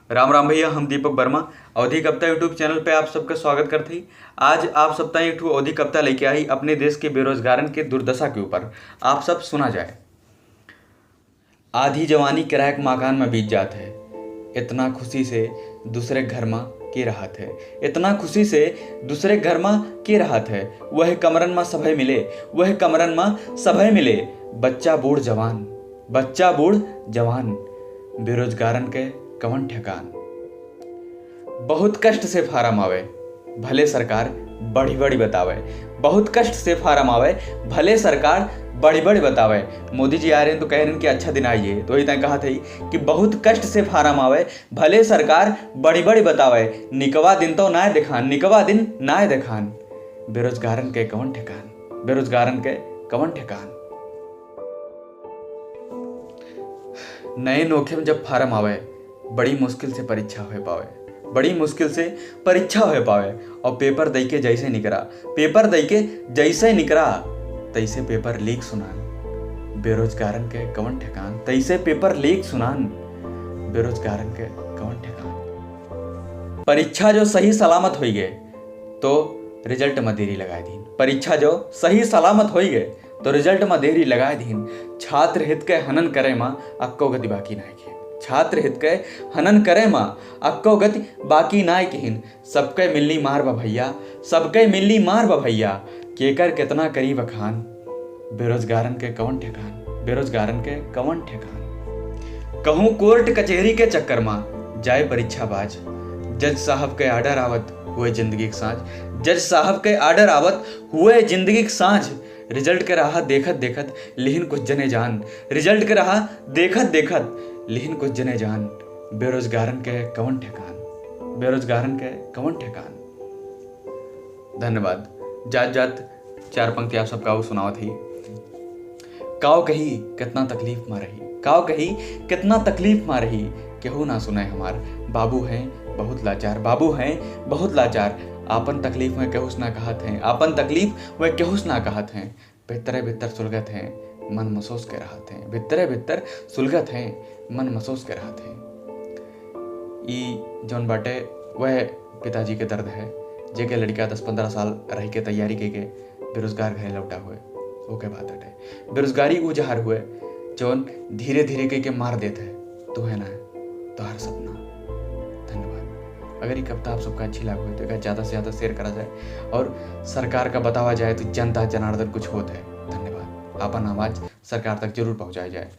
राम राम भैया, हम दीपक वर्मा अवधि कविता यूट्यूब चैनल पे आप सबका स्वागत करते ही। आज आप सब ताई एक ठो अवधि कविता लेके आई अपने देश के बेरोजगारन के दुर्दशा के ऊपर। आप सब सुना जाए। आधी जवानी किराए के मकान में बीत जात है, इतना खुशी से दूसरे घर में के राहत है। इतना खुशी से दूसरे घर में के राहत है। वह कमरन में सभय मिले, वह कमरन में सभय मिले। बच्चा बूढ़ जवान, बच्चा बूढ़ जवान, बेरोजगारन के कवन ठेकान। बहुत कष्ट से फार्म आवे, भले सरकार बड़ी बड़ी बतावे। बहुत कष्ट से फार्म आवे, भले सरकार बड़ी बड़ी बतावे। मोदी जी आ रहे हैं तो कह रहे हैं कि अच्छा दिन आइए, तो वही तय कहा था कि बहुत कष्ट से फार्म आवे, भले सरकार बड़ी बड़ी बतावे। निकवा दिन तो ना दिखान, निकवा दिन ना दिखान। बेरोजगारन के कवन ठेकान, बेरोजगारन के कवन ठेकान। नए नोखे में जब फार्म आवे, बड़ी मुश्किल से परीक्षा हो पावे, बड़ी मुश्किल से परीक्षा हो पावे। और पेपर दई के जैसे निकरा, पेपर दई के जैसे निकरा, तैसे पेपर लीक सुनान। बेरोजगारन के कवन ठेकान, तैसे पेपर लीक सुनान। बेरोजगारन के कवन ठेकान। परीक्षा जो सही सलामत हो गए तो रिजल्ट में देरी लगाए दीन। परीक्षा जो सही सलामत हो गए तो रिजल्ट में देरी लगाए दीन। छात्र हित के हनन करे मां अक्को गति बाकी ना है। छात्र हित के हनन करे मां अक्को गति बाकी नाय किहिन। सबके मिलनी मार भैया, सबके मिलनी मार भैया। केकर कितना करीब खान। बेरोजगारन के कवन ठेकान, बेरोजगारन के कवन ठेकान। कहूँ कोर्ट कचहरी के चक्कर में जाए परीक्षा बाज। जज साहब के आर्डर आवत हुए जिंदगी के साँझ, जज साहब के आर्डर आवत हुए जिंदगी के साँझ। रिजल्ट के रहा देखत देखत लेकिन कुछ जने जान, रिजल्ट के रहा देखत देखत लेकिन कुछ जने जान। बेरोजगारन के कवन ठेकान, बेरोजगारन के कवन ठेकान। धन्यवाद। जात जात चार पंक्ति आप सबका सुनावत ही। काव कही कितना तकलीफ में रही, काव कही कितना तकलीफ में रही। केहू ना सुने हमार, बाबू हैं बहुत लाचार, बाबू हैं बहुत लाचार। आपन तकलीफ में केहुस ना कहत हैं, आपन तकलीफ वह केहुस ना कहत हैं। भीतरे भीतर सुलगत हैं, मन महसूस के रहत हैं। भीतरे भीतर सुलगत हैं, मन महसूस के रहत हैं। ई जौन बाटे वह पिताजी के दर्द है, जेके लड़का 10-15 साल रह के तैयारी के बेरोजगार घरे लौटा हुए। ओके बात हटे। बेरोजगारी उ जहर हुए जौन धीरे धीरे के मार देते है। तो है ना तो हर सपना। धन्यवाद। अगर ये कविता आप सबका अच्छी लगी हो तो ज़्यादा से ज़्यादा शेयर करा जाए और सरकार का बतावा जाए तो जनता जनार्दन कुछ होता है। धन्यवाद। अपन आवाज़ सरकार तक जरूर पहुँचाया जाए।